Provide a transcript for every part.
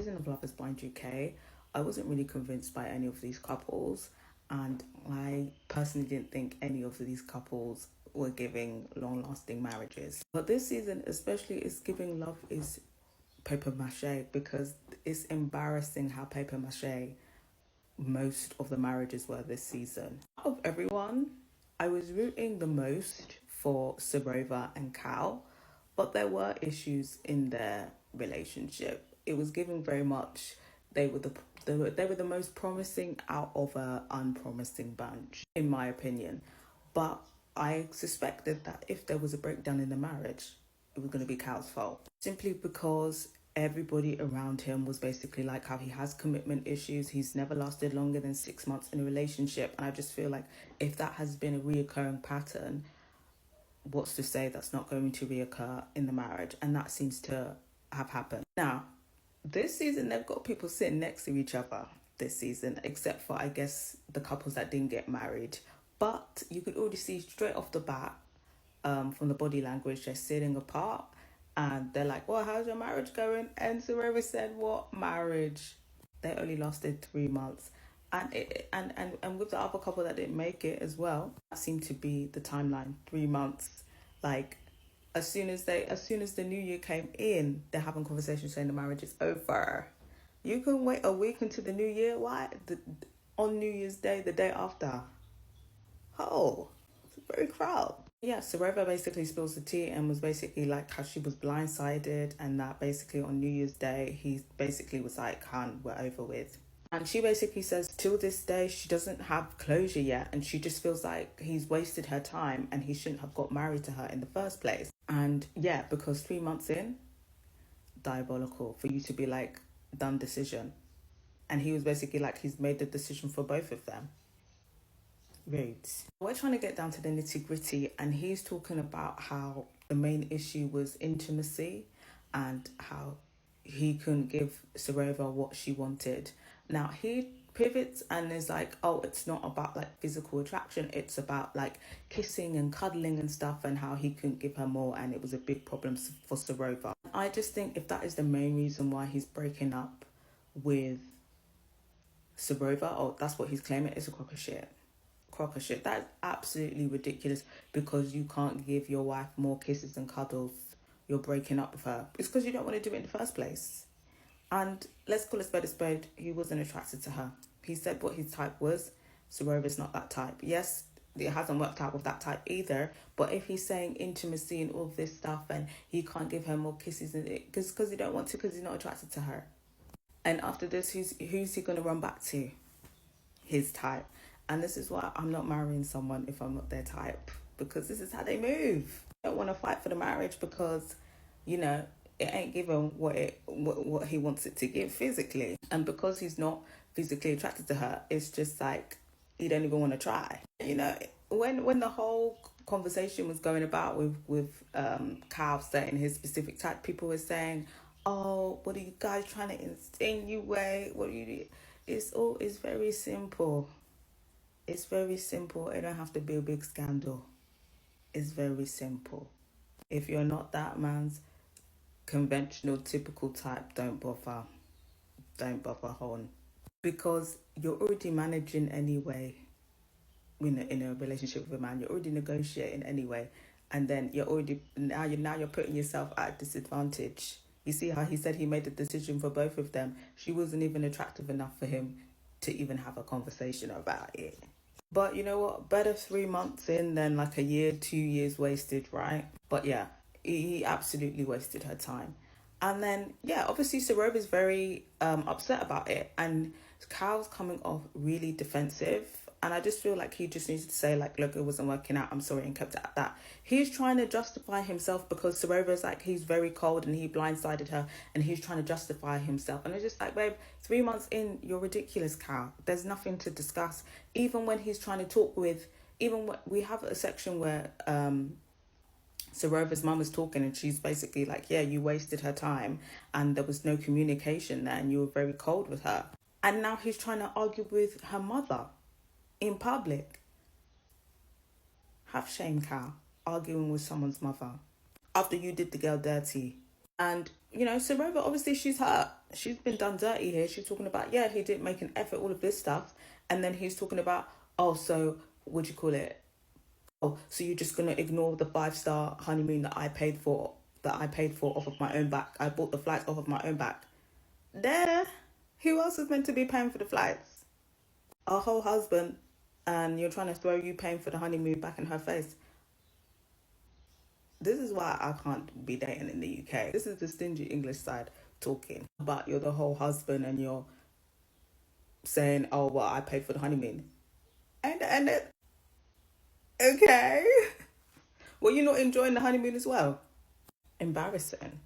Season of Love is Blind UK, I wasn't really convinced by any of these couples, and I personally didn't think any of these couples were giving long-lasting marriages. But this season, especially, is giving love is paper mache, because it's embarrassing how paper mache most of the marriages were this season. Out of everyone, I was rooting the most for Sarova and KAL, but there were issues in their relationship. It was given very much they were the most promising out of a unpromising bunch, in my opinion. But I suspected that if there was a breakdown in the marriage, it was going to be KAL's fault, simply because everybody around him was basically like how he has commitment issues. He's never lasted longer than 6 months in a relationship, and I just feel like if that has been a reoccurring pattern, what's to say that's not going to reoccur in the marriage? And that seems to have happened. Now, this season they've got people sitting next to each other this season, except for I guess the couples that didn't get married. But you could already see straight off the bat, from the body language, they're sitting apart, and they're like, "Well, how's your marriage going?" And Sarova said, "What marriage? They only lasted 3 months." And with the other couple that didn't make it as well, that seemed to be the timeline. 3 months, like as soon as the new year came in, they're having conversations saying the marriage is over. You can wait a week into the new year. Why? On New Year's Day, the day after. Oh, it's very crowd. Yeah, Sarova basically spills the tea and was basically like how she was blindsided, and that basically on New Year's Day, he basically was like, "Han, we're over with." And she basically says till this day she doesn't have closure yet, and she just feels like he's wasted her time and he shouldn't have got married to her in the first place. And yeah, because 3 months in, diabolical for you to be like, done decision. And he was basically like, he's made the decision for both of them. Rude. We're trying to get down to the nitty gritty, and he's talking about how the main issue was intimacy and how he couldn't give Sarova what she wanted. Now he pivots and is like, "Oh, it's not about like physical attraction, it's about like kissing and cuddling and stuff," and how he couldn't give her more, and it was a big problem for Sarova. I just think if that is the main reason why he's breaking up with Sarova, or that's what he's claiming, it's a crock of shit. Crock of shit. That's absolutely ridiculous, because you can't give your wife more kisses and cuddles. You're breaking up with her. It's because you don't want to do it in the first place. And let's call a spade, he wasn't attracted to her. He said what his type was. Sarova's not that type. Yes, it hasn't worked out with that type either. But if he's saying intimacy and all this stuff, and he can't give her more kisses, and because he don't want to, because he's not attracted to her. And after this, who's he gonna run back to? His type. And this is why I'm not marrying someone if I'm not their type, because this is how they move. I don't want to fight for the marriage because, you know, it ain't given what he wants it to give physically. And because he's not physically attracted to her, it's just like he don't even want to try. You know, when the whole conversation was going about with KAL saying his specific type, people were saying, "Oh, what are you guys trying to insinuate? What are you?" It's very simple. It's very simple. It don't have to be a big scandal. It's very simple. If you're not that man's conventional, typical type, don't bother. Don't bother, hon. Because you're already managing anyway in a relationship with a man. You're already negotiating anyway. And then you're putting yourself at a disadvantage. You see how he said he made the decision for both of them. She wasn't even attractive enough for him to even have a conversation about it. But you know what? Better 3 months in than like a year, 2 years wasted, right? But yeah, he absolutely wasted her time. And then, yeah, obviously Sarova's very upset about it. And KAL's coming off really defensive. And I just feel like he just needs to say, like, "Look, it wasn't working out. I'm sorry," and kept it at that. He's trying to justify himself because Sarova's like, he's very cold and he blindsided her, and he's trying to justify himself. And it's just like, babe, 3 months in, you're ridiculous, KAL. There's nothing to discuss. Even when he's trying to talk with, even when we have a section where Sarova's mum is talking, and she's basically like, "Yeah, you wasted her time and there was no communication there and you were very cold with her." And now he's trying to argue with her mother in public. Have shame, KAL, arguing with someone's mother after you did the girl dirty. And, you know, Sarova, obviously she's hurt. She's been done dirty here. She's talking about, yeah, he didn't make an effort, all of this stuff. And then he's talking about, oh, so what do you call it? Oh, so you're just gonna ignore the 5-star honeymoon that I paid for off of my own back. I bought the flights off of my own back. There, who else is meant to be paying for the flights? Our whole husband, and you're trying to throw you paying for the honeymoon back in her face. This is why I can't be dating in the UK. This is the stingy English side talking. But you're the whole husband and you're saying, oh, well, I paid for the honeymoon. And it, okay. Well, you're not enjoying the honeymoon as well. Embarrassing.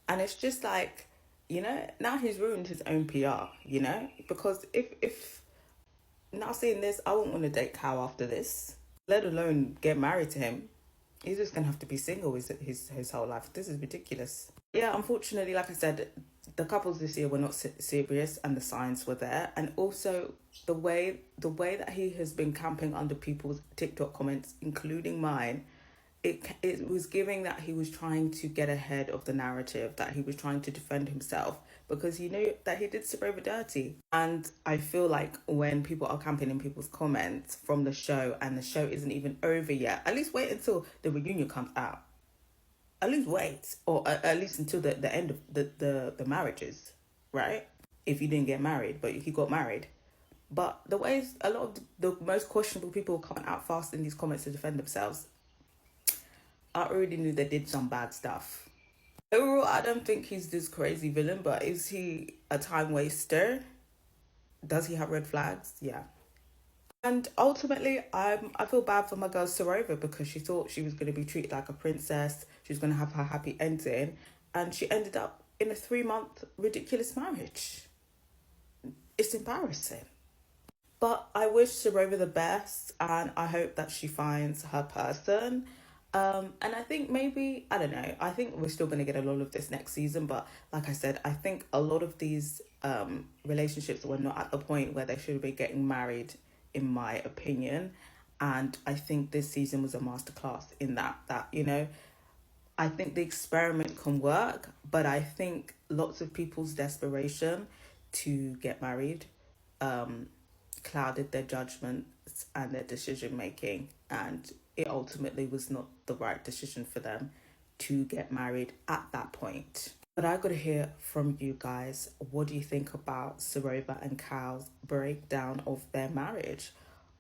And it's just like, now he's ruined his own PR, because if now seeing this, I won't want to date KAL after this, let alone get married to him. He's just gonna have to be single his whole life. This is ridiculous. Yeah, unfortunately, like I said, the couples this year were not serious, and the signs were there. And also the way that he has been camping under people's TikTok comments, including mine, it was giving that he was trying to get ahead of the narrative, that he was trying to defend himself because he knew that he did Sarova dirty. And I feel like when people are camping in people's comments from the show and the show isn't even over yet, at least wait until the reunion comes out. At least wait, or at least until the end of the marriages, right? If you didn't get married, but he got married. But the ways a lot of the most questionable people coming out fast in these comments to defend themselves, I already knew they did some bad stuff. Overall, I don't think he's this crazy villain, but is he a time waster? Does he have red flags? Yeah. And ultimately, I feel bad for my girl Sarova because she thought she was going to be treated like a princess. She was going to have her happy ending. And she ended up in a 3-month ridiculous marriage. It's embarrassing. But I wish Sarova the best, and I hope that she finds her person. And I think maybe, I don't know, I think we're still going to get a lot of this next season. But like I said, I think a lot of these relationships were not at the point where they should be getting married, in my opinion. And I think this season was a masterclass in that, I think the experiment can work, but I think lots of people's desperation to get married um, clouded their judgments and their decision making, and it ultimately was not the right decision for them to get married at that point. But I got to hear from you guys. What do you think about Sarova and KAL's breakdown of their marriage?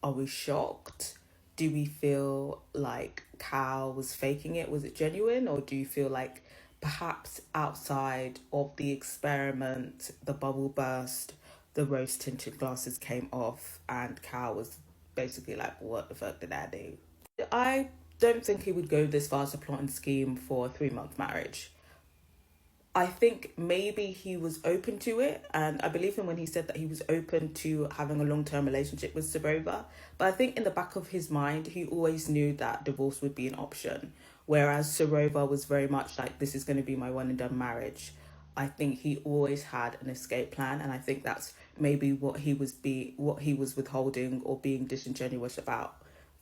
Are we shocked? Do we feel like KAL was faking it? Was it genuine? Or do you feel like perhaps outside of the experiment, the bubble burst, the rose tinted glasses came off, and KAL was basically like, what the fuck did I do? I don't think he would go this far as a plot and scheme for a 3-month marriage. I think maybe he was open to it, and I believe him when he said that he was open to having a long-term relationship with Sarova. But I think in the back of his mind, he always knew that divorce would be an option. Whereas Sarova was very much like, this is going to be my one and done marriage. I think he always had an escape plan, and I think that's maybe what he was withholding or being disingenuous about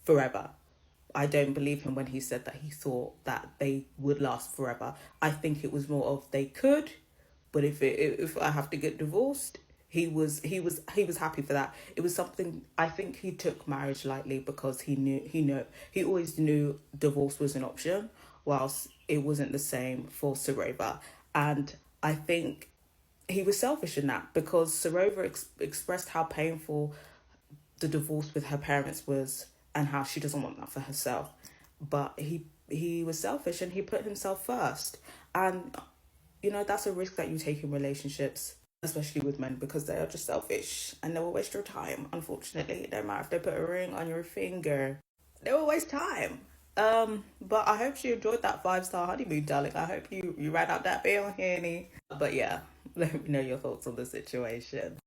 forever. I don't believe him when he said that he thought that they would last forever. I think it was more of they could, but if I have to get divorced, he was happy for that. It was something, I think he took marriage lightly because he always knew divorce was an option, whilst it wasn't the same for Sarova. And I think he was selfish in that because Sarova expressed how painful the divorce with her parents was and how she doesn't want that for herself. But he was selfish and he put himself first. And that's a risk that you take in relationships, especially with men, because they are just selfish and they will waste your time. Unfortunately, it don't matter if they put a ring on your finger, they will waste time. But I hope you enjoyed that 5-star honeymoon, darling. I hope you ran up that bill, honey. But yeah, let me know your thoughts on the situation.